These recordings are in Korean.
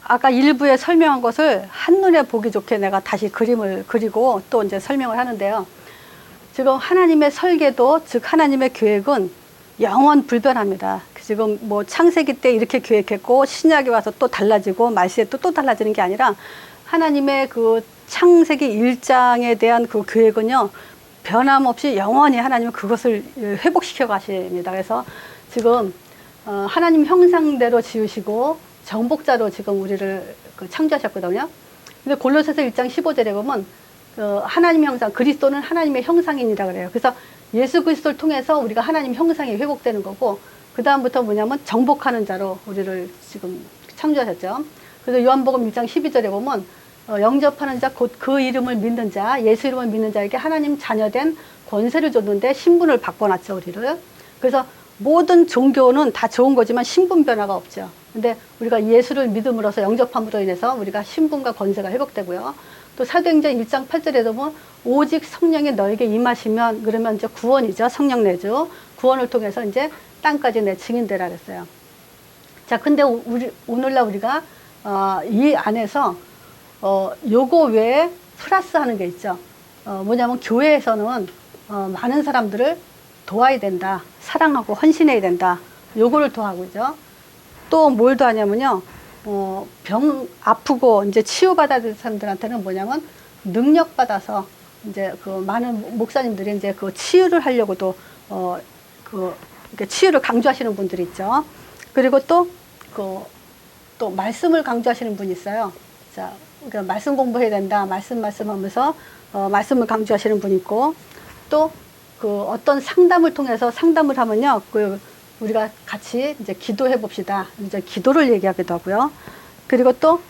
아까 일부에 설명한 것을 한눈에 보기 좋게 내가 다시 그림을 그리고 또 이제 설명을 하는데요. 지금 하나님의 설계도, 즉 하나님의 계획은 영원 불변합니다. 지금 뭐 창세기 때 이렇게 계획했고 신약에 와서 또 달라지고 말세에 또 달라지는 게 아니라 하나님의 그 창세기 1장에 대한 그 계획은요, 변함없이 영원히 하나님은 그것을 회복시켜 가십니다. 그래서 지금 하나님 형상대로 지으시고 정복자로 지금 우리를 창조하셨거든요. 근데 골로새서 1장 15절에 보면 하나님 형상, 그리스도는 하나님의 형상이니라 그래요. 그래서 예수 그리스도를 통해서 우리가 하나님 형상이 회복되는 거고, 그 다음부터 뭐냐면 정복하는 자로 우리를 지금 창조하셨죠. 그래서 요한복음 1장 12절에 보면 영접하는 자, 곧 그 이름을 믿는 자, 예수 이름을 믿는 자에게 하나님 자녀된 권세를 줬는데 신분을 바꿔놨죠, 우리를. 그래서 모든 종교는 다 좋은 거지만 신분 변화가 없죠. 근데 우리가 예수를 믿음으로써 영접함으로 인해서 우리가 신분과 권세가 회복되고요. 또 사도행전 1장 8절에도 보면 오직 성령이 너에게 임하시면, 그러면 이제 구원이죠. 성령 내주. 구원을 통해서 이제 땅까지 내 증인되라 그랬어요. 자, 근데 오늘날 우리가 이 안에서 요거 외에 플러스 하는 게 있죠. 뭐냐면 교회에서는 많은 사람들을 도와야 된다. 사랑하고 헌신해야 된다. 요거를 도와하고 있죠. 또 뭘 도하냐면요. 병 아프고 이제 치유받아야 될 사람들한테는 뭐냐면 능력 받아서 이제 그 많은 목사님들이 이제 그 치유를 하려고도 치유를 강조하시는 분들이 있죠. 그리고 또 말씀을 강조하시는 분이 있어요. 자, 그러니까 말씀 공부해야 된다. 말씀하면서 말씀을 강조하시는 분이 있고, 또 어떤 상담을 통해서 상담을 하면요, 우리가 같이 이제 기도해 봅시다. 이제 기도를 얘기하기도 하고요. 그리고 또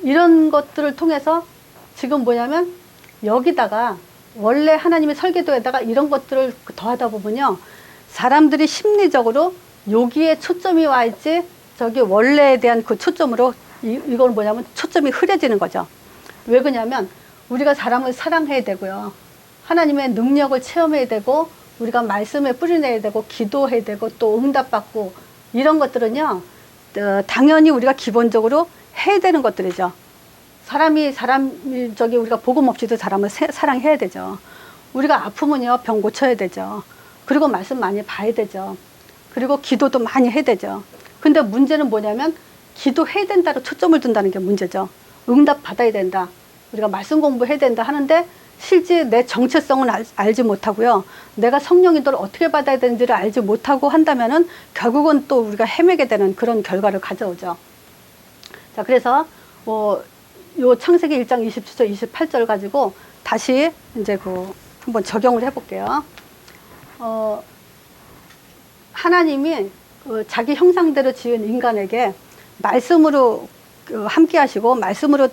이런 것들을 통해서 지금 뭐냐면 여기다가 원래 하나님의 설계도에다가 이런 것들을 더하다 보면요, 사람들이 심리적으로 여기에 초점이 와 있지 저기 원래에 대한 그 초점으로 이건 뭐냐면 초점이 흐려지는 거죠. 왜 그러냐면 우리가 사람을 사랑해야 되고요, 하나님의 능력을 체험해야 되고, 우리가 말씀에 뿌려내야 되고, 기도해야 되고, 또 응답받고, 이런 것들은요, 당연히 우리가 기본적으로 해야 되는 것들이죠. 우리가 복음 없이도 사람을 사랑해야 되죠. 우리가 아프면요, 병 고쳐야 되죠. 그리고 말씀 많이 봐야 되죠. 그리고 기도도 많이 해야 되죠. 근데 문제는 뭐냐면 기도해야 된다로 초점을 둔다는 게 문제죠. 응답 받아야 된다. 우리가 말씀 공부해야 된다 하는데 실제 내 정체성은 알지 못하고요, 내가 성령 인도를 어떻게 받아야 되는지를 알지 못하고 한다면은 결국은 또 우리가 헤매게 되는 그런 결과를 가져오죠. 자, 그래서 요 창세기 1장 27절 28절 가지고 다시 이제 한번 적용을 해볼게요. 하나님이 자기 형상대로 지은 인간에게 말씀으로 함께 하시고 말씀으로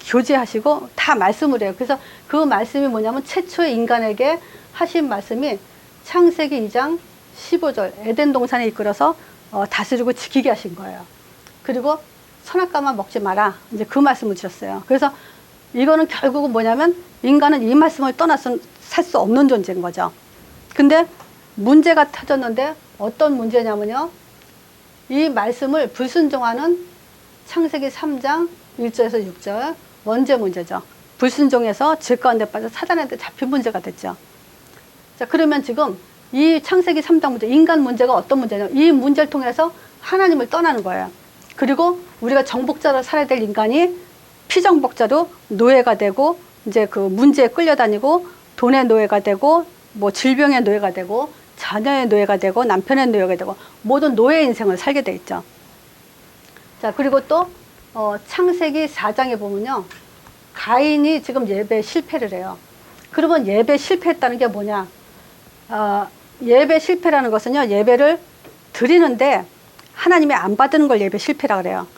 교제하시고 다 말씀을 해요. 그래서 그 말씀이 뭐냐면 최초의 인간에게 하신 말씀이 창세기 2장 15절 에덴 동산에 이끌어서 다스리고 지키게 하신 거예요. 그리고 선악과만 먹지 마라, 이제 그 말씀을 주셨어요. 그래서 이거는 결국은 뭐냐면 인간은 이 말씀을 떠나서 살 수 없는 존재인 거죠. 근데 문제가 터졌는데 어떤 문제냐면요, 이 말씀을 불순종하는 창세기 3장 1절에서 6절 원죄 문제죠. 불순종해서 죄 가운데 빠져 사단한테 잡힌 문제가 됐죠. 자, 그러면 지금 이 창세기 3장 문제, 인간 문제가 어떤 문제냐면 이 문제를 통해서 하나님을 떠나는 거예요. 그리고 우리가 정복자로 살아야 될 인간이 피정복자로 노예가 되고, 이제 그 문제에 끌려다니고 돈의 노예가 되고, 뭐 질병의 노예가 되고, 자녀의 노예가 되고, 남편의 노예가 되고, 모든 노예 인생을 살게 돼 있죠. 자, 그리고 또 창세기 4장에 보면요, 가인이 지금 예배 실패를 해요. 그러면 예배 실패했다는 게 뭐냐? 예배 실패라는 것은요, 예배를 드리는데 하나님이 안 받는 걸 예배 실패라 그래요.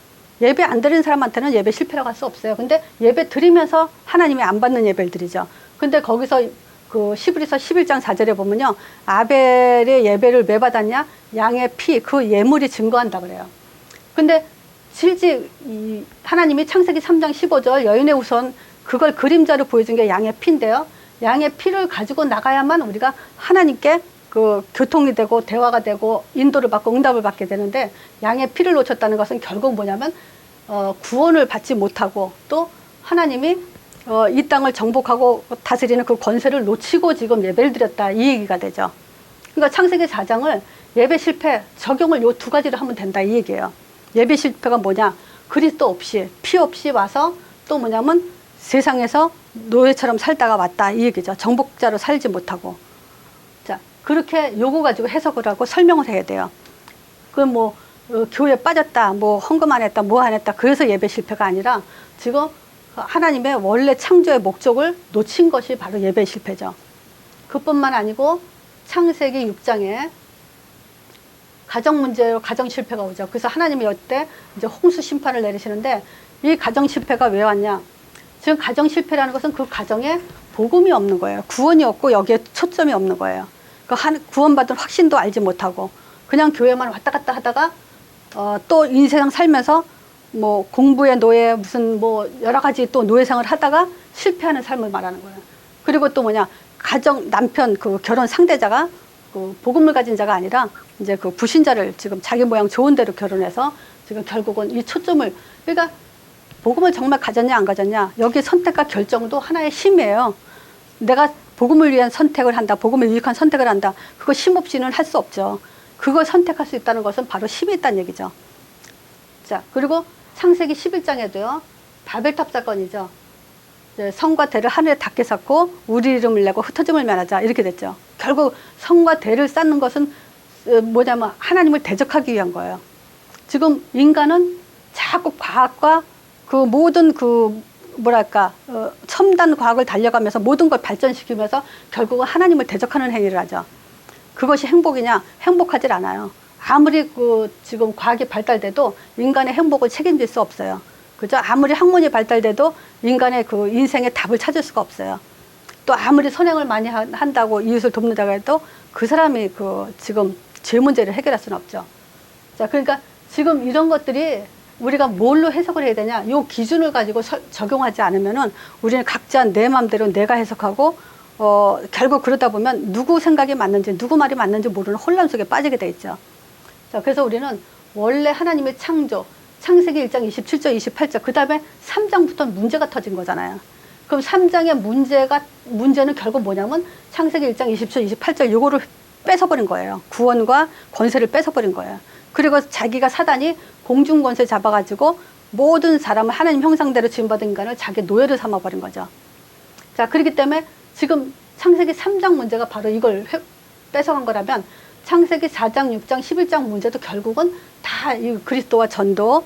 예배 안 드리는 사람한테는 예배 실패라고 할 수 없어요. 근데 예배 드리면서 하나님이 안 받는 예배를 드리죠. 근데 거기서 히브리서 11장 4절에 보면요, 아벨의 예배를 왜 받았냐? 양의 피, 그 예물이 증거한다 그래요. 근데 실제 하나님이 창세기 3장 15절 여인의 후손, 그걸 그림자로 보여준 게 양의 피인데요, 양의 피를 가지고 나가야만 우리가 하나님께 교통이 되고 대화가 되고 인도를 받고 응답을 받게 되는데, 양의 피를 놓쳤다는 것은 결국 뭐냐면 구원을 받지 못하고 또 하나님이 이 땅을 정복하고 다스리는 그 권세를 놓치고 지금 예배를 드렸다, 이 얘기가 되죠. 그러니까 창세기 4장을 예배 실패 적용을 요 두 가지로 하면 된다, 이 얘기예요. 예배 실패가 뭐냐? 그리스도 없이, 피 없이 와서 또 뭐냐면 세상에서 노예처럼 살다가 왔다, 이 얘기죠. 정복자로 살지 못하고. 자, 그렇게 요거 가지고 해석을 하고 설명을 해야 돼요. 그럼 뭐 교회 빠졌다, 뭐 헌금 안 했다, 뭐 안 했다, 그래서 예배 실패가 아니라 지금 하나님의 원래 창조의 목적을 놓친 것이 바로 예배 실패죠. 그뿐만 아니고 창세기 6장에 가정 문제로 가정 실패가 오죠. 그래서 하나님이 이때 이제 홍수 심판을 내리시는데 이 가정 실패가 왜 왔냐? 지금 가정 실패라는 것은 그 가정에 복음이 없는 거예요. 구원이 없고 여기에 초점이 없는 거예요. 구원받은 확신도 알지 못하고 그냥 교회만 왔다 갔다 하다가 또 인생 살면서 뭐 공부의 노예 무슨 뭐 여러 가지 또 노예생을 하다가 실패하는 삶을 말하는 거예요. 그리고 또 뭐냐, 가정 남편 그 결혼 상대자가 그 복음을 가진 자가 아니라 이제 그 불신자를 지금 자기 모양 좋은 대로 결혼해서 지금 결국은 이 초점을, 그러니까 복음을 정말 가졌냐 안 가졌냐, 여기 선택과 결정도 하나의 힘이에요. 내가 복음을 위한 선택을 한다, 복음에 유익한 선택을 한다, 그거 힘 없이는 할 수 없죠. 그걸 선택할 수 있다는 것은 바로 힘이 있다는 얘기죠. 자, 그리고 창세기 11장에도요 바벨탑 사건이죠. 성과 대를 하늘에 닿게 쌓고 우리 이름을 내고 흩어짐을 면하자, 이렇게 됐죠. 결국 성과 대를 쌓는 것은 뭐냐면 하나님을 대적하기 위한 거예요. 지금 인간은 자꾸 과학과 그 모든 그 뭐랄까 첨단 과학을 달려가면서 모든 걸 발전시키면서 결국은 하나님을 대적하는 행위를 하죠. 그것이 행복이냐? 행복하질 않아요. 아무리 그 지금 과학이 발달돼도 인간의 행복을 책임질 수 없어요. 그죠? 아무리 학문이 발달돼도 인간의 그 인생의 답을 찾을 수가 없어요. 또 아무리 선행을 많이 한다고 이웃을 돕는다고 해도 그 사람이 그 지금 죄 문제를 해결할 수는 없죠. 자, 그러니까 지금 이런 것들이 우리가 뭘로 해석을 해야 되냐? 요 기준을 가지고 적용하지 않으면은 우리는 각자 내 마음대로 내가 해석하고 결국 그러다 보면 누구 생각이 맞는지 누구 말이 맞는지 모르는 혼란 속에 빠지게 돼 있죠. 자, 그래서 우리는 원래 하나님의 창조, 창세기 1장 27절, 28절, 그 다음에 3장부터 문제가 터진 거잖아요. 그럼 3장의 문제는 결국 뭐냐면 창세기 1장 20절, 28절 요거를 뺏어버린 거예요. 구원과 권세를 뺏어버린 거예요. 그리고 자기가 사단이 공중 권세 잡아가지고 모든 사람을 하나님 형상대로 지음받은 인간을 자기 노예를 삼아버린 거죠. 자, 그렇기 때문에 지금 창세기 3장 문제가 바로 이걸 뺏어간 거라면 창세기 4장, 6장, 11장 문제도 결국은 다 이 그리스도와 전도,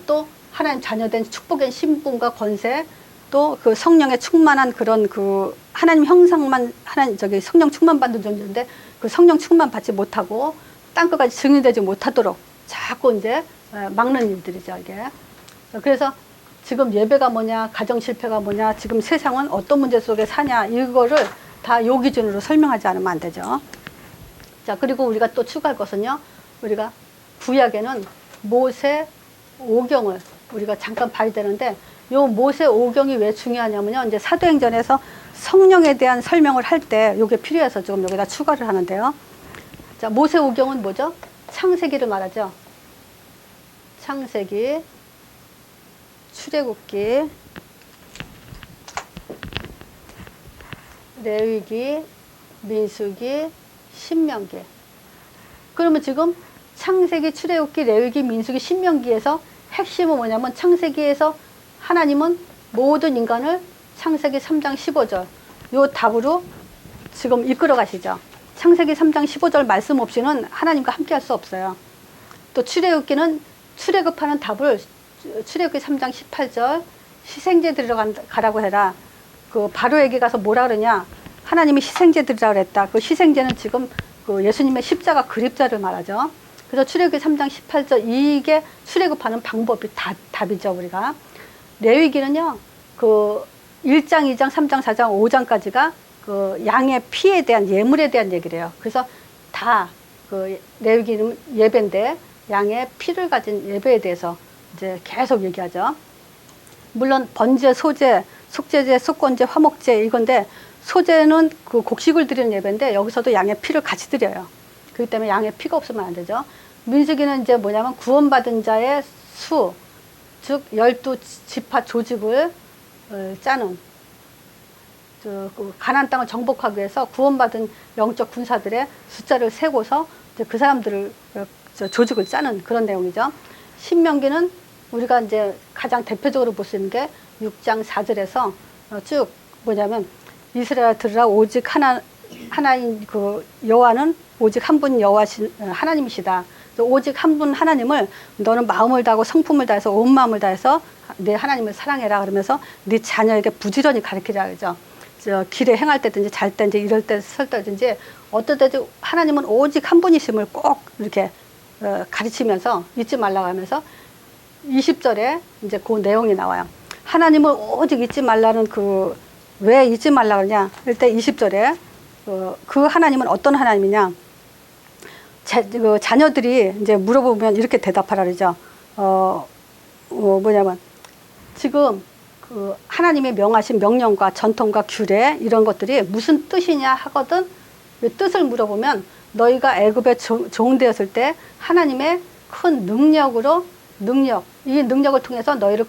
또 하나님 자녀된 축복의 신분과 권세, 또 그 성령의 충만한 그런 그 하나님 형상만 성령 충만 받는 존재인데 그 성령 충만 받지 못하고 땅끝까지 증인되지 못하도록 자꾸 이제 막는 일들이죠, 이게. 그래서 지금 예배가 뭐냐, 가정 실패가 뭐냐, 지금 세상은 어떤 문제 속에 사냐, 이거를 다 요 기준으로 설명하지 않으면 안 되죠. 자, 그리고 우리가 또 추가할 것은요, 우리가 구약에는 모세 오경을 우리가 잠깐 봐야 되는데, 요 모세 오경이 왜 중요하냐면요, 이제 사도행전에서 성령에 대한 설명을 할 때 요게 필요해서 조금 여기다 추가를 하는데요. 자, 모세 오경은 뭐죠? 창세기를 말하죠. 창세기, 출애굽기, 레위기, 민수기, 신명기. 그러면 지금 창세기, 출애굽기, 레위기, 민수기, 신명기에서 핵심은 뭐냐면 창세기에서 하나님은 모든 인간을 창세기 3장 15절 요 답으로 지금 이끌어 가시죠. 창세기 3장 15절 말씀 없이는 하나님과 함께 할 수 없어요. 또 출애굽기는 출애굽하는 답을 출애굽기 3장 18절 희생제 들어가라고 해라. 그 바로에게 가서 뭐라 그러냐? 하나님이 희생제 드리라고 그랬다. 그 희생제는 지금 그 예수님의 십자가 그립자를 말하죠. 그래서 출애굽기 3장 18절 이게 출애굽하는 방법이 답이죠, 우리가. 레위기는요. 그 1장, 2장, 3장, 4장, 5장까지가 그 양의 피에 대한 예물에 대한 얘기를 해요. 그래서 다 그 레위기는 예배인데 양의 피를 가진 예배에 대해서 이제 계속 얘기하죠. 물론 번제, 소제, 속죄제, 속건제, 화목제 이건데 소제는 그 곡식을 드리는 예배인데 여기서도 양의 피를 같이 드려요. 그렇기 때문에 양의 피가 없으면 안 되죠. 민수기는 이제 뭐냐면 구원받은 자의 수, 즉 12지파 조직을 짜는 그 가나안 땅을 정복하기 위해서 구원받은 영적 군사들의 숫자를 세고서 이제 그 사람들을 조직을 짜는 그런 내용이죠. 신명기는 우리가 이제 가장 대표적으로 볼 수 있는 게 6장 4절에서 쭉 뭐냐면 이스라엘 들으라 오직 하나인 그 여호와는 오직 한 분 여호와신 하나님이시다. 오직 한 분 하나님을 너는 마음을 다하고 성품을 다해서 온 마음을 다해서 내 하나님을 사랑해라 그러면서 네 자녀에게 부지런히 가르치라 그러죠. 길에 행할 때든지 잘 때든지 이럴 때 설 때든지 어떨 때도 하나님은 오직 한 분이심을 꼭 이렇게 가르치면서 잊지 말라고 하면서 20절에 이제 그 내용이 나와요. 하나님을 오직 잊지 말라는 왜 잊지 말라 그러냐. 일단 20절에 그 하나님은 어떤 하나님이냐. 자녀들이 이제 물어보면 이렇게 대답하라 그러죠. 뭐냐면 지금 그 하나님의 명하신 명령과 전통과 규례 이런 것들이 무슨 뜻이냐 하거든. 뜻을 물어보면 너희가 애굽에 종되었을 때 하나님의 큰 이 능력을 통해서 너희를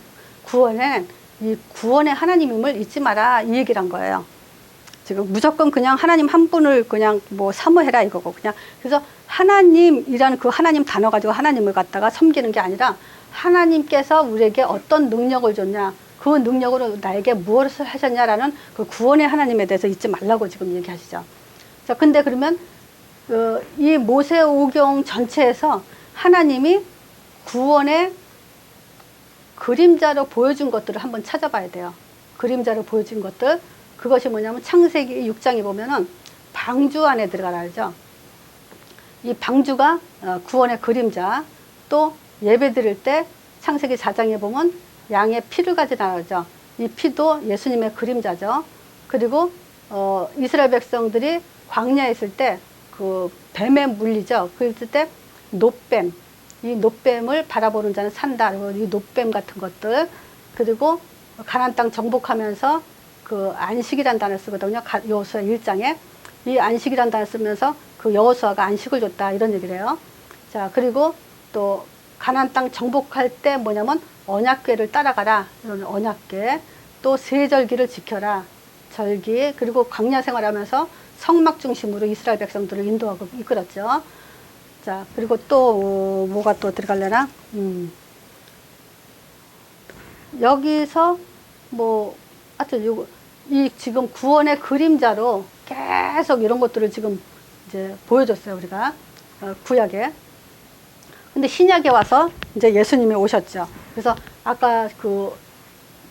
구원해 이 구원의 하나님임을 잊지 마라 이 얘기를 한 거예요. 지금 무조건 그냥 하나님 한 분을 그냥 뭐 사모해라 이거고 그냥 그래서 하나님이라는 그 하나님 단어 가지고 하나님을 갖다가 섬기는 게 아니라 하나님께서 우리에게 어떤 능력을 줬냐 그 능력으로 나에게 무엇을 하셨냐라는 그 구원의 하나님에 대해서 잊지 말라고 지금 얘기하시죠. 자, 근데 그러면 이 모세오경 전체에서 하나님이 구원의 그림자로 보여준 것들을 한번 찾아봐야 돼요. 그림자로 보여준 것들 그것이 뭐냐면 창세기 6장에 보면은 방주 안에 들어가라 하죠. 이 방주가 구원의 그림자 또 예배 드릴 때 창세기 4장에 보면 양의 피를 가지고 나오죠. 이 피도 예수님의 그림자죠. 그리고 이스라엘 백성들이 광야에 있을 때 그 뱀에 물리죠. 그랬을 때 놋뱀 이 놋뱀을 바라보는 자는 산다. 그리고 이 놋뱀 같은 것들 그리고 가나안 땅 정복하면서 그 안식이란 단어를 쓰거든요. 여호수아 1장에 이 안식이란 단어를 쓰면서 그 여호수아가 안식을 줬다 이런 얘기를 해요. 자 그리고 또 가나안 땅 정복할 때 뭐냐면 언약궤를 따라가라 이런 언약궤 또 세절기를 지켜라 절기 그리고 광야 생활하면서 성막 중심으로 이스라엘 백성들을 인도하고 이끌었죠. 자 그리고 또 뭐가 또 들어갈려나 여기서 뭐 하여튼 요거 이 지금 구원의 그림자로 계속 이런 것들을 지금 이제 보여줬어요 우리가 구약에. 근데 신약에 와서 이제 예수님이 오셨죠. 그래서 아까 그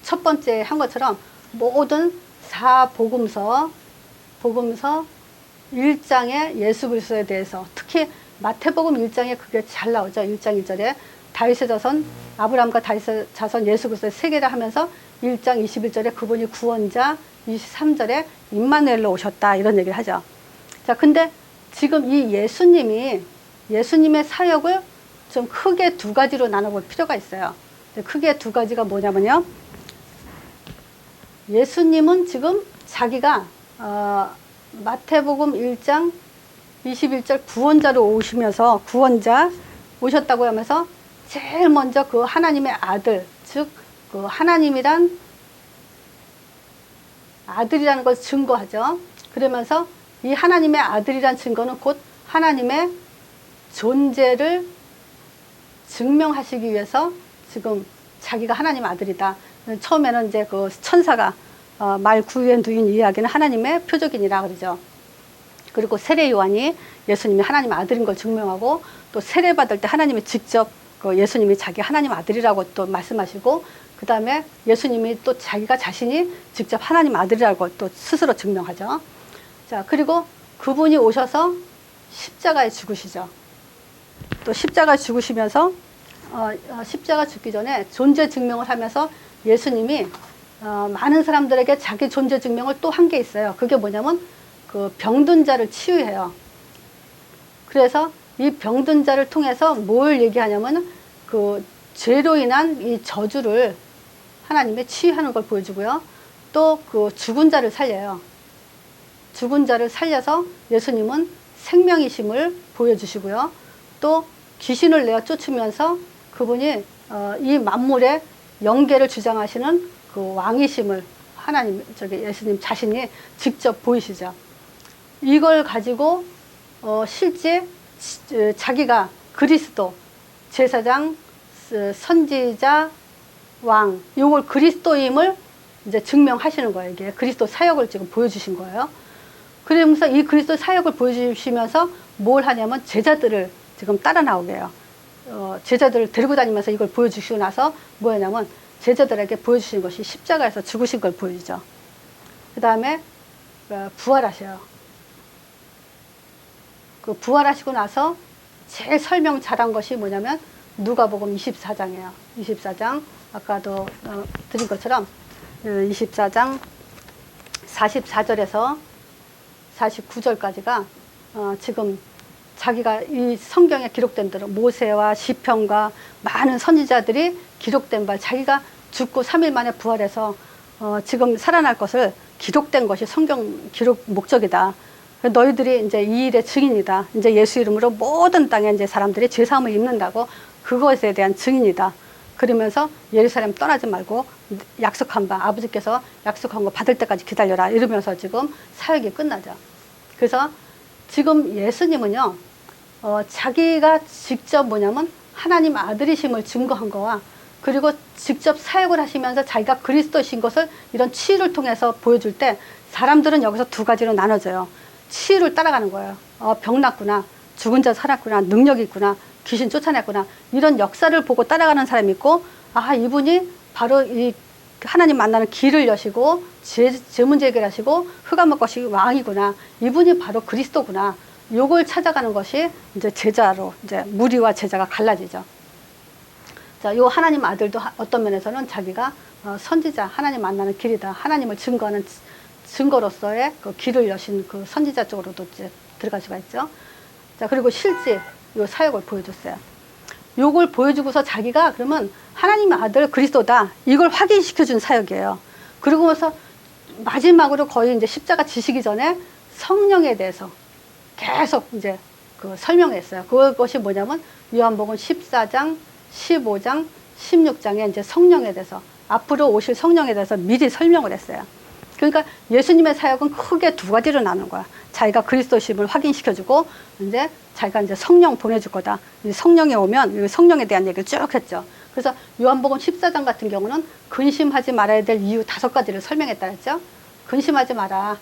첫 번째 한 것처럼 모든 복음서 1장의 예수 그리스도에 대해서 특히 마태복음 1장에 그게 잘 나오죠. 1장 1절에 다윗의 자손 아브라함과 다윗의 자손 예수 그리스도의 세계를 하면서 1장 21절에 그분이 구원자 23절에 임마누엘로 오셨다 이런 얘기를 하죠. 자 근데 지금 이 예수님의 사역을 좀 크게 두 가지로 나눠볼 필요가 있어요. 크게 두 가지가 뭐냐면요. 예수님은 지금 자기가 마태복음 1장 21절 구원자로 오시면서 구원자 오셨다고 하면서 제일 먼저 그 하나님의 아들 즉 그 하나님이란 아들이라는 것을 증거하죠. 그러면서 이 하나님의 아들이란 증거는 곧 하나님의 존재를 증명하시기 위해서 지금 자기가 하나님 아들이다. 처음에는 이제 그 천사가 말 구유에 누인 이야기는 하나님의 표적이니라 그러죠. 그리고 세례 요한이 예수님이 하나님 아들인 걸 증명하고 또 세례 받을 때 하나님이 직접 그 예수님이 자기 하나님 아들이라고 또 말씀하시고 그 다음에 예수님이 또 자기가 자신이 직접 하나님 아들이라고 또 스스로 증명하죠. 자 그리고 그분이 오셔서 십자가에 죽으시죠. 또 십자가에 죽으시면서 십자가 죽기 전에 존재 증명을 하면서 예수님이 많은 사람들에게 자기 존재 증명을 또 한 게 있어요. 그게 뭐냐면 그 병든 자를 치유해요. 그래서 이 병든 자를 통해서 뭘 얘기하냐면 그 죄로 인한 이 저주를 하나님의 치유하는 걸 보여주고요. 또 그 죽은 자를 살려요. 죽은 자를 살려서 예수님은 생명이심을 보여주시고요. 또 귀신을 내어 쫓으면서 그분이 이 만물의 영계를 주장하시는 그 왕이심을 하나님, 예수님 자신이 직접 보이시죠. 이걸 가지고 실제 자기가 그리스도, 제사장, 선지자, 왕, 요걸 그리스도임을 이제 증명하시는 거예요. 이게 그리스도 사역을 지금 보여주신 거예요. 그러면서 이 그리스도 사역을 보여주시면서 뭘 하냐면 제자들을 지금 따라 나오게 해요. 제자들을 데리고 다니면서 이걸 보여주시고 나서 뭐냐면 제자들에게 보여주신 것이 십자가에서 죽으신 걸 보여주죠. 그 다음에 부활하셔요. 그 부활하시고 나서 제일 설명 잘한 것이 뭐냐면 누가복음 24장이에요. 24장 아까도 드린 것처럼 24장 44절에서 49절까지가 지금 자기가 이 성경에 기록된 대로 모세와 시편과 많은 선지자들이 기록된 바 자기가 죽고 3일 만에 부활해서 지금 살아날 것을 기록된 것이 성경 기록 목적이다. 너희들이 이제 이 일의 증인이다. 이제 예수 이름으로 모든 땅에 이제 사람들이 죄사함을 입는다고 그것에 대한 증인이다. 그러면서 예루살렘 떠나지 말고 약속한 바 아버지께서 약속한 거 받을 때까지 기다려라 이러면서 지금 사역이 끝나죠. 그래서 지금 예수님은요 자기가 직접 뭐냐면 하나님 아들이심을 증거한 거와 그리고 직접 사역을 하시면서 자기가 그리스도신 것을 이런 치유를 통해서 보여줄 때 사람들은 여기서 두 가지로 나눠져요. 치유를 따라가는 거예요. 병 났구나, 죽은 자 살았구나, 능력이 있구나, 귀신 쫓아냈구나 이런 역사를 보고 따라가는 사람이 있고 아 이분이 바로 이 하나님 만나는 길을 여시고 제 문제 해결하시고 흑암의 것이 왕이구나 이분이 바로 그리스도구나 요걸 찾아가는 것이 이제 제자로 이제 무리와 제자가 갈라지죠. 자, 요 하나님 아들도 어떤 면에서는 자기가 선지자 하나님 만나는 길이다 하나님을 증거하는 증거로서의 그 길을 여신 그 선지자 쪽으로도 이제 들어갈 수가 있죠. 자 그리고 실제 요 사역을 보여줬어요. 요걸 보여주고서 자기가 그러면 하나님의 아들 그리스도다 이걸 확인시켜준 사역이에요. 그러고 나서 마지막으로 거의 이제 십자가 지시기 전에 성령에 대해서 계속 이제 그 설명했어요. 그것이 뭐냐면 요한복음 14장, 15장, 16장에 이제 성령에 대해서 앞으로 오실 성령에 대해서 미리 설명을 했어요. 그러니까 예수님의 사역은 크게 두 가지로 나누는 거야. 자기가 그리스도심을 확인시켜주고 이제 자기가 이제 성령 보내줄 거다. 성령이 오면 성령에 대한 얘기를 쭉 했죠. 그래서 요한복음 14장 같은 경우는 근심하지 말아야 될 이유 5가지를 설명했다 했죠. 근심하지 마라.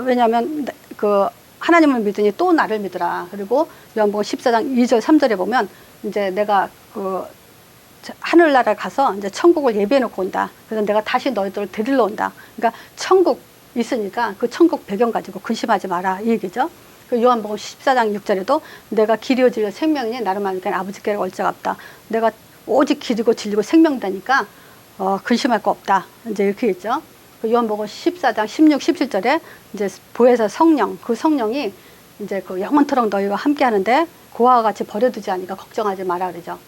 왜냐하면 그 하나님을 믿으니 또 나를 믿으라. 그리고 요한복음 14장 2절 3절에 보면 이제 내가 그 하늘나라 가서 이제 천국을 예비해 놓고 온다. 그래서 내가 다시 너희들을 데리러 온다. 그러니까 천국 있으니까 그 천국 배경 가지고 근심하지 마라. 이 얘기죠. 그 요한복음 14장 6절에도 내가 길이요 진리요 생명이니 나를 만나니까 아버지께로 올 자가 없다. 내가 오직 길이고 진리고 생명이니까 근심할 거 없다. 이제 이렇게 있죠. 그 요한복음 14장 16, 17절에 이제 보혜사 성령, 그 성령이 이제 그 영원토록 너희와 함께 하는데 고아와 같이 버려두지 않으니까 걱정하지 마라 그러죠.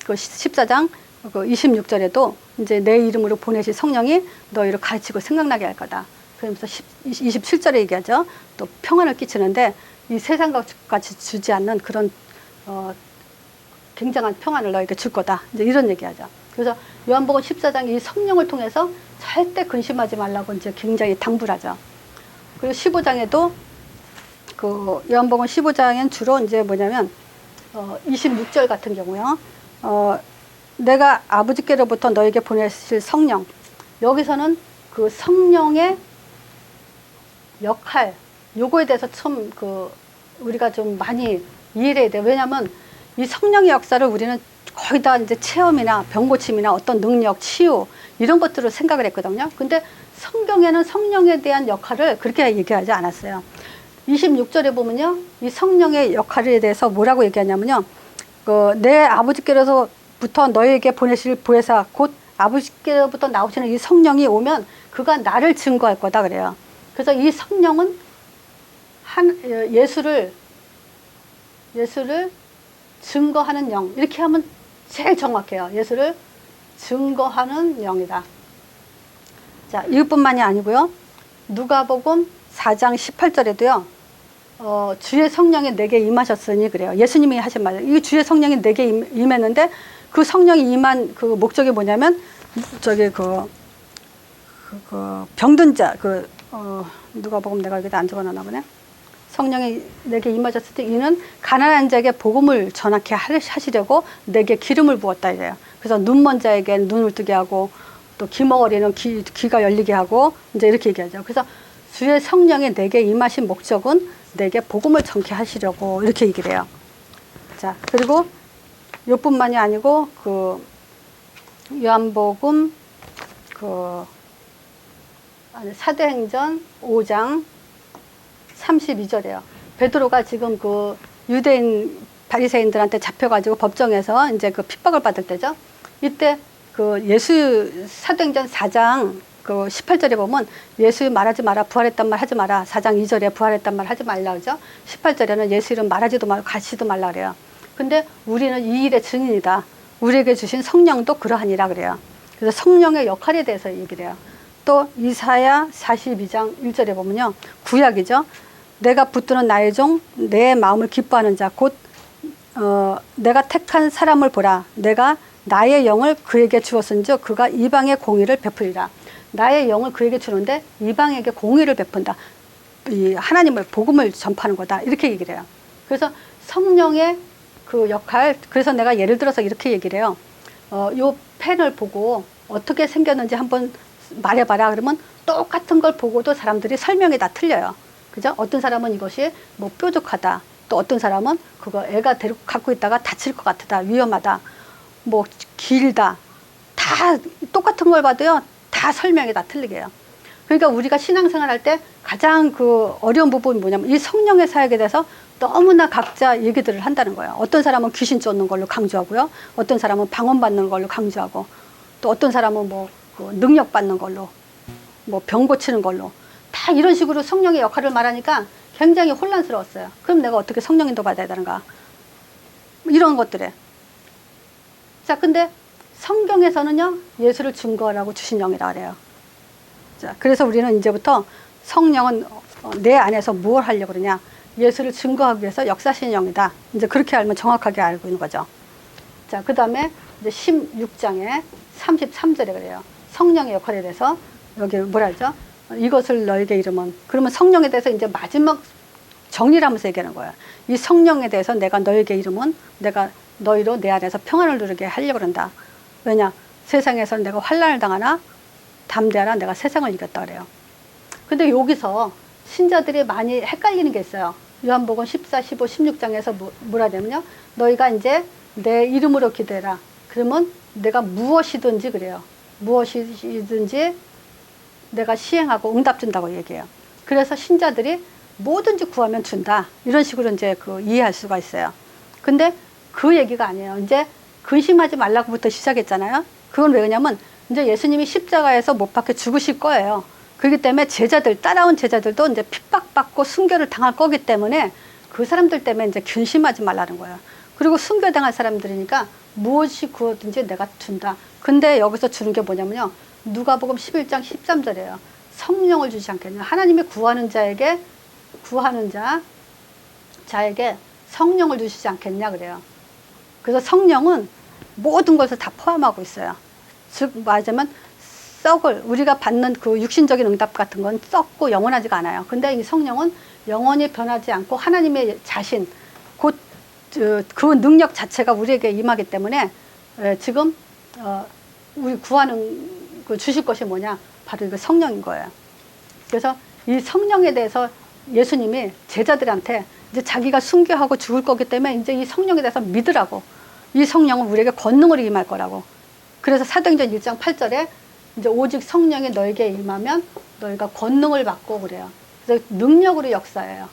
그 14장 그 26절에도 이제 내 이름으로 보내실 성령이 너희를 가르치고 생각나게 할 거다. 그러면서 27절에 얘기하죠. 또 평안을 끼치는데 이 세상같이 주지 않는 그런 굉장한 평안을 너에게 줄 거다. 이제 이런 얘기하죠. 그래서 요한복음 14장 이 성령을 통해서 절대 근심하지 말라고 이제 굉장히 당부를 하죠. 그리고 15장에도 그 요한복음 15장엔 주로 이제 뭐냐면 26절 같은 경우요. 내가 아버지께로부터 너에게 보내실 성령. 여기서는 그 성령의 역할, 요거에 대해서 참 그 우리가 좀 많이 이해를 해야 돼요. 왜냐하면 이 성령의 역사를 우리는 거의 다 이제 체험이나 병고침이나 어떤 능력, 치유 이런 것들을 생각을 했거든요. 근데 성경에는 성령에 대한 역할을 그렇게 얘기하지 않았어요. 26절에 보면요, 이 성령의 역할에 대해서 뭐라고 얘기하냐면요, 내 아버지께로부터 너에게 보내실 보혜사 곧 아버지께로부터 나오시는 이 성령이 오면 그가 나를 증거할 거다 그래요. 그래서 이 성령은 예수를 증거하는 영, 이렇게 하면 제일 정확해요. 예수를 증거하는 영이다. 자, 이것뿐만이 아니고요. 누가복음 4장 18절에도요. 주의 성령이 내게 임하셨으니 그래요. 예수님이 하신 말. 이 주의 성령이 내게 임했는데 그 성령이 임한 그 목적이 뭐냐면 저기 그 병든 자 누가 보면 내가 여기다 안 적어놨나 보네. 성령이 내게 임하셨을 때 이는 가난한 자에게 복음을 전하게 하시려고 내게 기름을 부었다 이래요. 그래서 눈먼 자에게 눈을 뜨게 하고 또 귀머거리는 귀가 열리게 하고 이제 이렇게 얘기하죠. 그래서 주의 성령이 내게 임하신 목적은 내게 복음을 전케 하시려고 이렇게 얘기를 해요. 자, 그리고 이뿐만이 아니고 그 요한복음 사도행전 5장 32절이에요. 베드로가 지금 그 유대인 바리새인들한테 잡혀가지고 법정에서 이제 그 핍박을 받을 때죠. 이때 그 사도행전 4장 그 18절에 보면 예수 말하지 마라, 부활했단 말 하지 마라. 4장 2절에 부활했단 말 하지 말라 그러죠. 18절에는 예수 이름 말하지도 말고 가시도 말라 그래요. 근데 우리는 이 일의 증인이다. 우리에게 주신 성령도 그러하니라 그래요. 그래서 성령의 역할에 대해서 얘기를 해요. 또 이사야 42장 1절에 보면요. 구약이죠. 내가 붙드는 나의 종, 내 마음을 기뻐하는 자, 곧 내가 택한 사람을 보라. 내가 나의 영을 그에게 주었은즉 그가 이방의 공의를 베풀리라. 나의 영을 그에게 주는데 이방에게 공의를 베푼다. 이 하나님을 복음을 전파하는 거다. 이렇게 얘기를 해요. 그래서 성령의 그 역할, 그래서 내가 예를 들어서 이렇게 얘기를 해요. 요 펜을 보고 어떻게 생겼는지 한번 말해봐라. 그러면 똑같은 걸 보고도 사람들이 설명이 다 틀려요. 그죠? 어떤 사람은 이것이 뭐 뾰족하다. 또 어떤 사람은 그거 애가 갖고 있다가 다칠 것 같다. 위험하다. 뭐 길다. 다 똑같은 걸 봐도요. 다 설명이 다 틀리게 해요. 그러니까 우리가 신앙생활 할 때 가장 그 어려운 부분이 뭐냐면 이 성령의 사역에 대해서 너무나 각자 얘기들을 한다는 거예요. 어떤 사람은 귀신 쫓는 걸로 강조하고요. 어떤 사람은 방언받는 걸로 강조하고 또 어떤 사람은 뭐 그 능력 받는 걸로 뭐 병 고치는 걸로 다 이런 식으로 성령의 역할을 말하니까 굉장히 혼란스러웠어요. 그럼 내가 어떻게 성령인도 받아야 되는가? 이런 것들에. 자, 근데 성경에서는요, 예수를 증거하라고 주신 영이라 그래요. 자, 그래서 우리는 이제부터 성령은 내 안에서 뭘 하려고 그러냐? 예수를 증거하기 위해서 역사하신 영이다. 이제 그렇게 알면 정확하게 알고 있는 거죠. 자, 그 다음에 이제 16장에 33절에 그래요. 성령의 역할에 대해서 여기 뭐라 하죠? 이것을 너에게 이름은. 그러면 성령에 대해서 이제 마지막 정리를 하면서 얘기하는 거예요. 이 성령에 대해서 내가 너에게 이름은 내가 너희로 내 안에서 평안을 누리게 하려고 그런다. 왜냐? 세상에서는 내가 환난을 당하나 담대하라 내가 세상을 이겼다 그래요. 근데 여기서 신자들이 많이 헷갈리는 게 있어요. 요한복음 14, 15, 16장에서 뭐라 되면요. 너희가 이제 내 이름으로 기도해라. 그러면 내가 무엇이든지 그래요. 무엇이든지 내가 시행하고 응답 준다고 얘기해요. 그래서 신자들이 뭐든지 구하면 준다. 이런 식으로 이제 그 이해할 수가 있어요. 근데 그 얘기가 아니에요. 이제 근심하지 말라고부터 시작했잖아요. 그건 왜 그러냐면 이제 예수님이 십자가에서 못 박혀 죽으실 거예요. 그렇기 때문에 따라온 제자들도 이제 핍박받고 순교를 당할 거기 때문에 그 사람들 때문에 이제 근심하지 말라는 거예요. 그리고 순교당할 사람들이니까 무엇이 구하든지 내가 준다. 근데 여기서 주는 게 뭐냐면요. 누가복음 11장 13절이에요. 성령을 주지 않겠냐. 하나님이 구하는 자에게 성령을 주시지 않겠냐 그래요. 그래서 성령은 모든 것을 다 포함하고 있어요. 즉 말하자면 우리가 받는 그 육신적인 응답 같은 건 썩고 영원하지가 않아요. 근데 이 성령은 영원히 변하지 않고 하나님의 자신, 곧 그 능력 자체가 우리에게 임하기 때문에 지금 우리 구하는 그 주실 것이 뭐냐? 바로 이거 성령인 거예요. 그래서 이 성령에 대해서 예수님이 제자들한테 이제 자기가 순교하고 죽을 거기 때문에 이제 이 성령에 대해서 믿으라고. 이 성령은 우리에게 권능으로 임할 거라고. 그래서 사도행전 1장 8절에 이제 오직 성령이 너에게 임하면 너희가 권능을 받고 그래요. 그래서 능력으로 역사해요.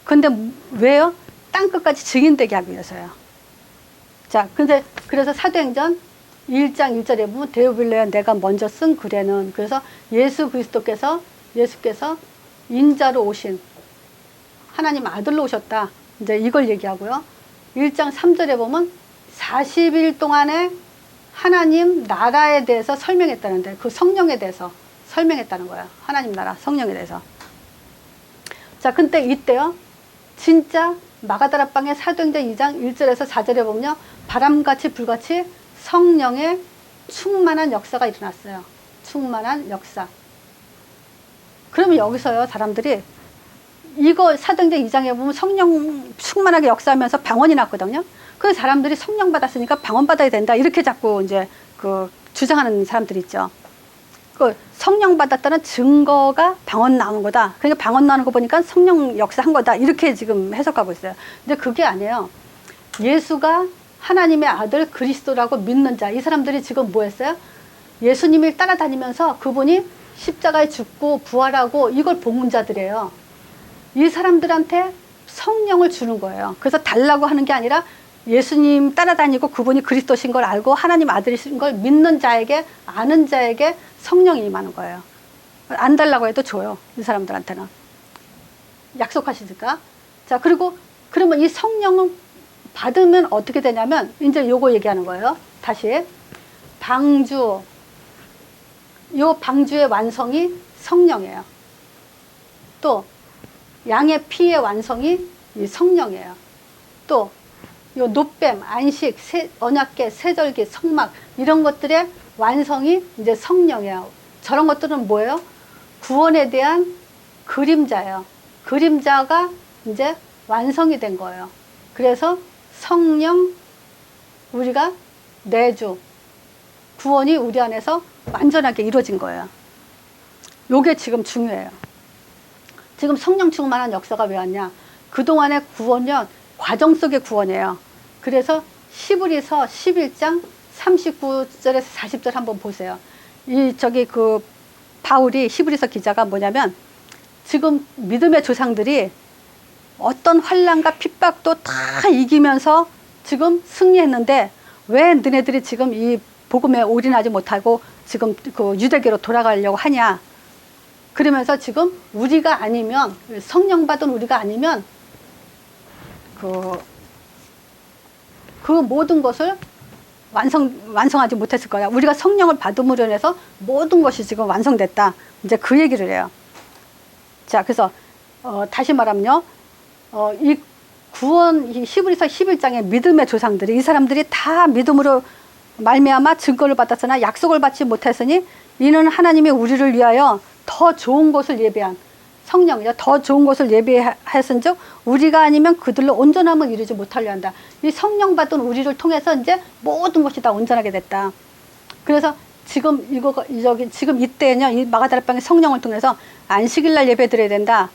근데 왜요? 땅끝까지 증인되게 하기 위해서요. 자, 그래서 사도행전 1장 1절에 보면 데오빌레야 내가 먼저 쓴 글에는 그래서 예수께서 인자로 오신 하나님 아들로 오셨다. 이제 이걸 얘기하고요. 1장 3절에 보면 40일 동안에 하나님 나라에 대해서 설명했다는데 그 성령에 대해서 설명했다는 거예요. 하나님 나라 성령에 대해서. 자, 근데 이때요. 진짜 마가다라 방의 사도행전 2장 1절에서 4절에 보면요. 바람같이 불같이 성령의 충만한 역사가 일어났어요. 충만한 역사. 그러면 여기서요, 사람들이 이거 사도행전 2장에 보면 성령 충만하게 역사하면서 방언이 났거든요. 그 사람들이 성령 받았으니까 방언 받아야 된다. 이렇게 자꾸 이제 그 주장하는 사람들이 있죠. 그 성령 받았다는 증거가 방언 나온 거다. 그러니까 방언 나는 거 보니까 성령 역사한 거다. 이렇게 지금 해석하고 있어요. 근데 그게 아니에요. 예수가 하나님의 아들 그리스도라고 믿는 자, 이 사람들이 지금 뭐 했어요? 예수님을 따라다니면서 그분이 십자가에 죽고 부활하고 이걸 본 자들이에요. 이 사람들한테 성령을 주는 거예요. 그래서 달라고 하는 게 아니라 예수님 따라다니고 그분이 그리스도신 걸 알고 하나님 아들이신 걸 믿는 자에게, 아는 자에게 성령이 임하는 거예요. 안 달라고 해도 줘요. 이 사람들한테는. 약속하시니까. 자, 그리고 그러면 이 성령을 받으면 어떻게 되냐면 이제 요거 얘기하는 거예요. 다시. 방주. 요 방주의 완성이 성령이에요. 또 양의 피의 완성이 이 성령이에요. 또 요 노뱀, 안식, 언약궤, 세절기, 성막 이런 것들의 완성이 이제 성령이에요. 저런 것들은 뭐예요? 구원에 대한 그림자예요. 그림자가 이제 완성이 된 거예요. 그래서 성령, 우리가 내주, 구원이 우리 안에서 완전하게 이루어진 거예요. 요게 지금 중요해요. 지금 성령 충만한 역사가 왜 왔냐? 그동안의 구원은 과정 속의 구원이에요. 그래서 히브리서 11장 39절에서 40절 한번 보세요. 그 바울이 히브리서 기자가 뭐냐면 지금 믿음의 조상들이 어떤 환난과 핍박도 다 이기면서 지금 승리했는데 왜 너네들이 지금 이 복음에 올인하지 못하고 지금 그 유대교로 돌아가려고 하냐? 그러면서 지금 우리가 아니면, 성령 받은 우리가 아니면 그 모든 것을 완성하지 못했을 거야. 우리가 성령을 받음으로 인해서 모든 것이 지금 완성됐다. 이제 그 얘기를 해요. 자, 그래서 다시 말하면요, 이 구원, 이 히브리서 11장의 믿음의 조상들이, 이 사람들이 다 믿음으로 말미암아 증거를 받았으나 약속을 받지 못했으니 이는 하나님이 우리를 위하여 더 좋은 것을 예비한, 성령이죠. 더 좋은 것을 예비하였은즉 우리가 아니면 그들로 온전함을 이루지 못하려 한다. 이 성령 받은 우리를 통해서 이제 모든 것이 다 온전하게 됐다. 그래서 지금 지금 이때는요, 이 마가다락방의 성령을 통해서 안식일날 예배 드려야 된다.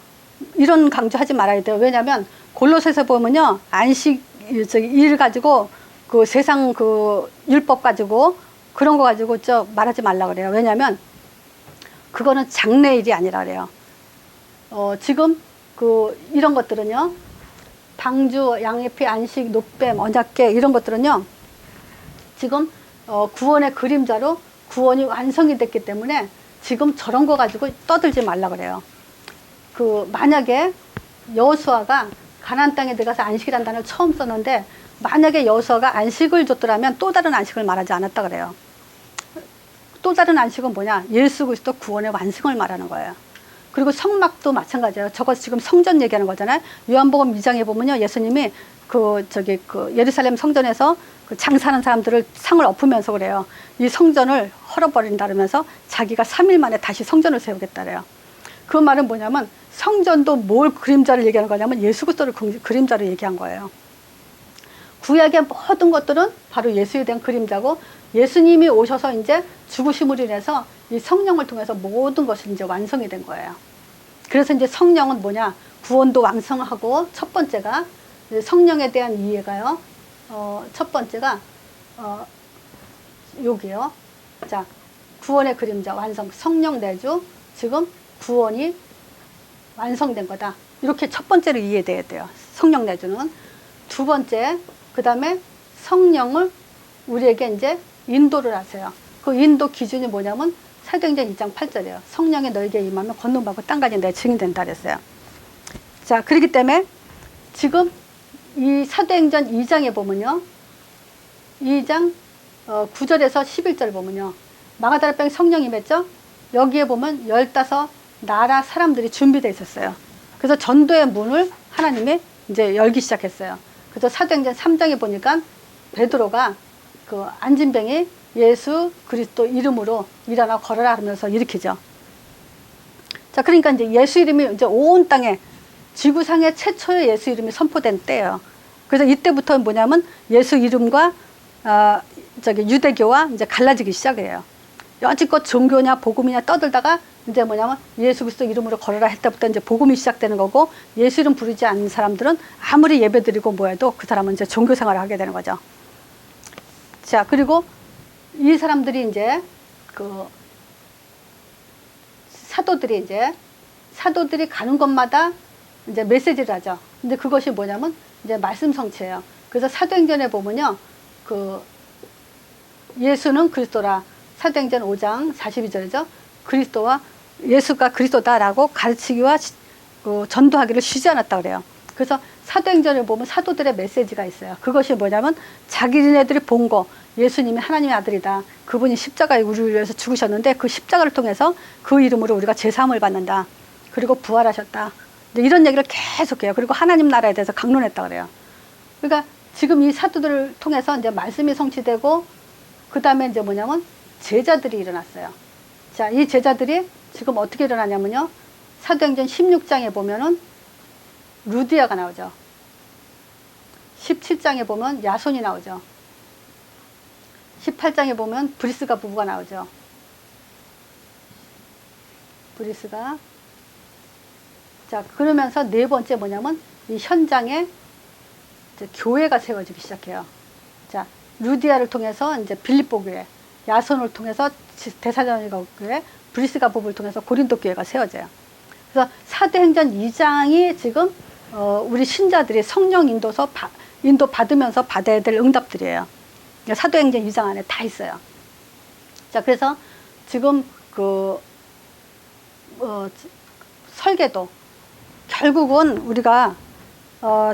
이런 강조하지 말아야 돼요. 왜냐하면 골로새서 보면요, 안식 일 가지고 그 세상 그 율법 가지고 그런 거 가지고 말하지 말라 그래요. 왜냐하면 그거는 장래일이 아니라 그래요. 지금 이런 것들은요, 방주, 양의 피, 안식, 노뱀, 언약궤 이런 것들은요, 지금 구원의 그림자로 구원이 완성이 됐기 때문에 지금 저런 거 가지고 떠들지 말라 그래요. 만약에 여호수아가 가나안 땅에 들어가서 안식이라는 단어를 처음 썼는데 만약에 여호수아가 안식을 줬더라면 또 다른 안식을 말하지 않았다 그래요. 또 다른 안식은 뭐냐? 예수 그리스도 구원의 완성을 말하는 거예요. 그리고 성막도 마찬가지예요. 저거 지금 성전 얘기하는 거잖아요. 요한복음 2장에 보면요, 예수님이 예루살렘 성전에서 그 장사하는 사람들을 상을 엎으면서 그래요. 이 성전을 헐어버린다 그러면서 자기가 3일 만에 다시 성전을 세우겠다 그래요. 그 말은 뭐냐면 성전도 뭘 그림자를 얘기하는 거냐면 예수 그리스도를 그림자로 얘기한 거예요. 구약의 모든 것들은 바로 예수에 대한 그림자고 예수님이 오셔서 이제 죽으심으로 인해서 이 성령을 통해서 모든 것이 이제 완성이 된 거예요. 그래서 이제 성령은 뭐냐? 구원도 완성하고 첫 번째가 성령에 대한 이해가요. 첫 번째가 여기요. 자, 구원의 그림자 완성, 성령 내주, 지금 구원이 완성된 거다. 이렇게 첫 번째로 이해돼야 돼요. 성령 내주는. 두 번째, 그 다음에 성령을 우리에게 이제 인도를 하세요. 그 인도 기준이 뭐냐면 사도행전 2장 8절이에요. 성령이 너에게 임하면 권능받고 땅까지 내 증인 된다 그랬어요. 자, 그렇기 때문에 지금 이 사도행전 2장에 보면요, 2장 9절에서 11절 보면요, 마가다락방에 성령이 임했죠. 여기에 보면 15 나라 사람들이 준비되어 있었어요. 그래서 전도의 문을 하나님이 이제 열기 시작했어요. 그래서 사도행전 3장에 보니까 베드로가 그 안진뱅이 예수 그리스도 이름으로 일어나 걸어라 하면서 일으키죠. 자, 그러니까 이제 예수 이름이 이제 온 땅에 지구상의 최초의 예수 이름이 선포된 때예요. 그래서 이때부터 뭐냐면 예수 이름과 유대교와 이제 갈라지기 시작해요. 여지껏 종교냐 복음이냐 떠들다가 이제 뭐냐면 예수 그리스도 이름으로 걸어라 할 때부터 이제 복음이 시작되는 거고, 예수 이름 부르지 않는 사람들은 아무리 예배드리고 뭐해도 그 사람은 이제 종교 생활을 하게 되는 거죠. 자, 그리고 이 사람들이 이제 그 사도들이 가는 곳마다 이제 메시지를 하죠. 근데 그것이 뭐냐면 이제 말씀 성취예요. 그래서 사도행전에 보면요, 그 예수는 그리스도라, 사도행전 5장 42절이죠. 예수가 그리스도다라고 가르치기와 전도하기를 쉬지 않았다 그래요. 그래서 사도행전을 보면 사도들의 메시지가 있어요. 그것이 뭐냐면 자기네들이 본 거, 예수님이 하나님의 아들이다, 그분이 십자가에 우리를 위해서 죽으셨는데 그 십자가를 통해서 그 이름으로 우리가 제사함을 받는다, 그리고 부활하셨다, 이런 얘기를 계속해요. 그리고 하나님 나라에 대해서 강론했다 그래요. 그러니까 지금 이 사도들을 통해서 이제 말씀이 성취되고, 그 다음에 이제 뭐냐면 제자들이 일어났어요. 자, 이 제자들이 지금 어떻게 일어나냐면요, 사도행전 16장에 보면은 루디아가 나오죠. 17장에 보면 야손이 나오죠. 18장에 보면 브리스가 부부가 나오죠. 브리스가. 자, 그러면서 네 번째 뭐냐면 이 현장에 이제 교회가 세워지기 시작해요. 자, 루디아를 통해서 이제 빌립보 교회, 야손을 통해서 데살로니가 교회, 브리스가 부부를 통해서 고린도 교회가 세워져요. 그래서 사도행전 2장이 지금 우리 신자들이 성령 인도 받으면서 받아야 될 응답들이에요. 사도행전 2장 안에 다 있어요. 자, 그래서 지금 설계도, 결국은 우리가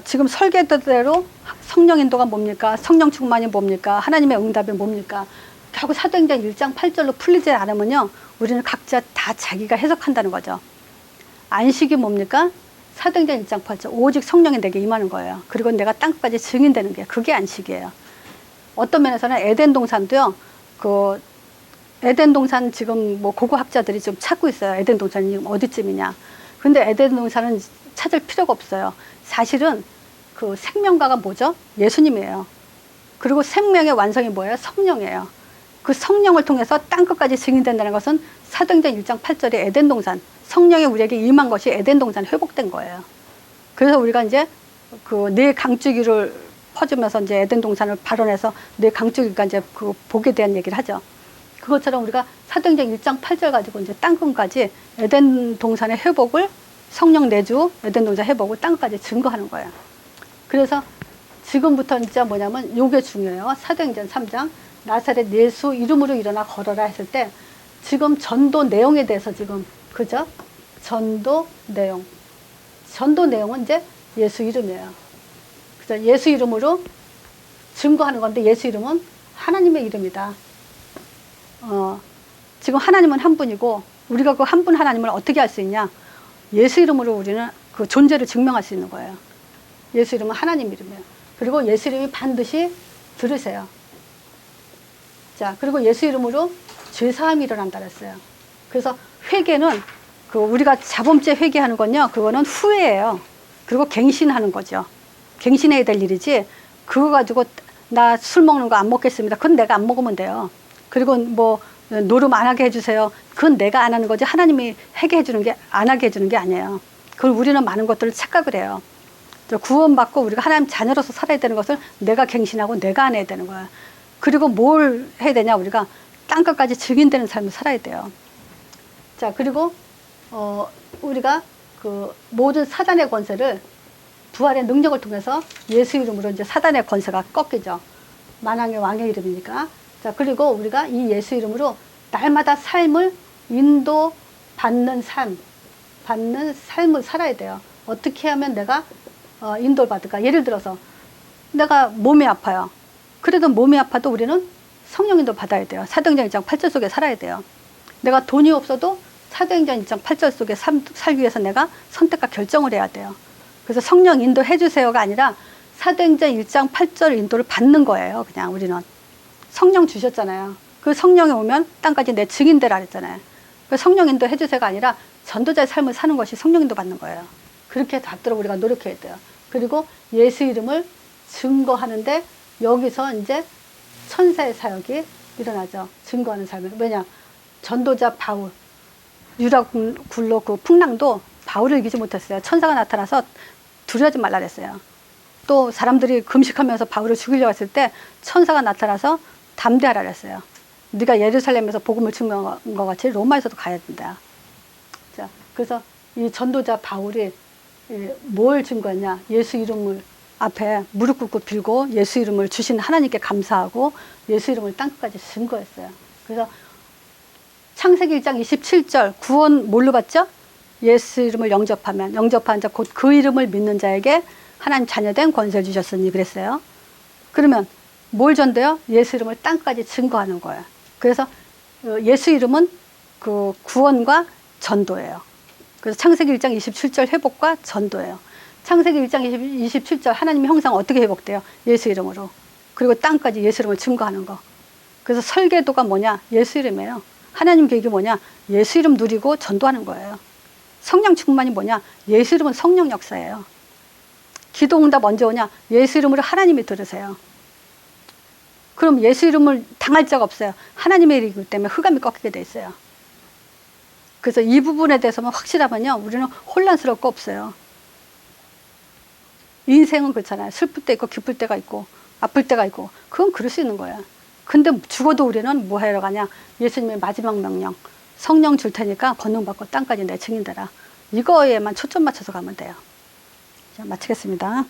지금 설계도대로 성령 인도가 뭡니까? 성령 충만이 뭡니까? 하나님의 응답이 뭡니까? 결국 사도행전 1장 8절로 풀리지 않으면요, 우리는 각자 다 자기가 해석한다는 거죠. 안식이 뭡니까? 사도행전 1장 8절, 오직 성령이 내게 임하는 거예요. 그리고 내가 땅끝까지 증인되는 게, 그게 안식이에요. 어떤 면에서는 에덴 동산도요, 에덴 동산 지금 뭐 고고학자들이 좀 찾고 있어요. 에덴 동산이 지금 어디쯤이냐. 근데 에덴 동산은 찾을 필요가 없어요. 사실은 그 생명가가 뭐죠? 예수님이에요. 그리고 생명의 완성이 뭐예요? 성령이에요. 그 성령을 통해서 땅끝까지 증인된다는 것은 사도행전 1장 8절에 에덴 동산, 성령이 우리에게 임한 것이 에덴 동산 회복된 거예요. 그래서 우리가 이제 그 네 강주기를 퍼주면서 이제 에덴 동산을 발언해서 네 강주기가 이제 그 복에 대한 얘기를 하죠. 그것처럼 우리가 사도행전 1장 8절 가지고 이제 땅끝까지 에덴 동산의 회복을, 성령 내주 에덴 동산 회복을 땅끝까지 증거하는 거예요. 그래서 지금부터 진짜 뭐냐면 요게 중요해요. 사도행전 3장 나사렛 예수 이름으로 일어나 걸어라 했을 때 지금 전도 내용에 대해서 지금, 그죠? 전도 내용은 이제 예수 이름이에요. 그래서 예수 이름으로 증거하는 건데, 예수 이름은 하나님의 이름이다. 지금 하나님은 한 분이고 우리가 그 한 분 하나님을 어떻게 알 수 있냐? 예수 이름으로 우리는 그 존재를 증명할 수 있는 거예요. 예수 이름은 하나님 이름이에요. 그리고 예수 이름이 반드시 들으세요. 자, 그리고 예수 이름으로 죄사함이 일어난다 그랬어요. 그래서 회개는 그 우리가 자범죄 회개하는 건요, 그거는 후회예요. 그리고 갱신하는 거죠. 갱신해야 될 일이지, 그거 가지고 나 술 먹는 거 안 먹겠습니다, 그건 내가 안 먹으면 돼요. 그리고 뭐 노름 안 하게 해주세요, 그건 내가 안 하는 거지 하나님이 하게 해주는 게, 안 하게 해주는 게 아니에요. 그걸 우리는 많은 것들을 착각을 해요. 구원받고 우리가 하나님 자녀로서 살아야 되는 것을 내가 갱신하고 내가 안 해야 되는 거야. 그리고 뭘 해야 되냐? 우리가 땅끝까지 증인되는 삶을 살아야 돼요. 자, 그리고 우리가 그 모든 사단의 권세를 부활의 능력을 통해서 예수 이름으로 이제 사단의 권세가 꺾이죠. 만왕의 왕의 이름이니까. 자, 그리고 우리가 이 예수 이름으로 날마다 삶을 인도받는 삶을 살아야 돼요. 어떻게 하면 내가 인도를 받을까? 예를 들어서 내가 몸이 아파요. 그래도 몸이 아파도 우리는 성령 인도 받아야 돼요. 사도행전 1장 8절 속에 살아야 돼요. 내가 돈이 없어도 사도행전 1장 8절 속에 살기 위해서 내가 선택과 결정을 해야 돼요. 그래서 성령 인도해 주세요가 아니라 사도행전 1장 8절 인도를 받는 거예요. 그냥 우리는. 성령 주셨잖아요. 그 성령이 오면 땅까지 내 증인되라 그랬잖아요. 그 성령 인도 해주세가 아니라 전도자의 삶을 사는 것이 성령 인도 받는 거예요. 그렇게 받도록 우리가 노력해야 돼요. 그리고 예수 이름을 증거하는데 여기서 이제 천사의 사역이 일어나죠. 증거하는 삶을. 왜냐? 전도자 바울, 유다 굴로 그 풍랑도 바울을 이기지 못했어요. 천사가 나타나서 두려워하지 말라 그랬어요. 또 사람들이 금식하면서 바울을 죽이려고 했을 때 천사가 나타나서 담대하라 그랬어요. 네가 예루살렘에서 복음을 증거한 것 같이 로마에서도 가야 된다. 자, 그래서 이 전도자 바울이 뭘 증거했냐? 예수 이름을 앞에 무릎 꿇고 빌고 예수 이름을 주신 하나님께 감사하고 예수 이름을 땅끝까지 증거했어요. 그래서 창세기 1장 27절 구원 뭘로 받죠? 예수 이름을 영접하면, 영접한 자 곧 그 이름을 믿는 자에게 하나님 자녀된 권세를 주셨으니 그랬어요. 그러면 뭘 전도요? 예수 이름을 땅까지 증거하는 거예요. 그래서 예수 이름은 그 구원과 전도예요. 그래서 창세기 1장 27절 회복과 전도예요. 창세기 1장 27절 하나님의 형상 어떻게 회복돼요? 예수 이름으로. 그리고 땅까지 예수 이름을 증거하는 거. 그래서 설계도가 뭐냐? 예수 이름이에요. 하나님 계획이 뭐냐? 예수 이름 누리고 전도하는 거예요. 성령 충만이 뭐냐? 예수 이름은 성령 역사예요. 기도 응답 언제 오냐? 예수 이름으로 하나님이 들으세요. 그럼 예수 이름을 당할 자가 없어요. 하나님의 이름이기 때문에 흑암이 꺾이게 돼 있어요. 그래서 이 부분에 대해서만 확실하면요, 우리는 혼란스러울 거 없어요. 인생은 그렇잖아요. 슬플 때 있고 기쁠 때가 있고 아플 때가 있고 그건 그럴 수 있는 거예요. 근데 죽어도 우리는 뭐 하러 가냐? 예수님의 마지막 명령, 성령 줄 테니까 권능 받고 땅까지 내 증인되라. 이거에만 초점 맞춰서 가면 돼요. 자, 마치겠습니다.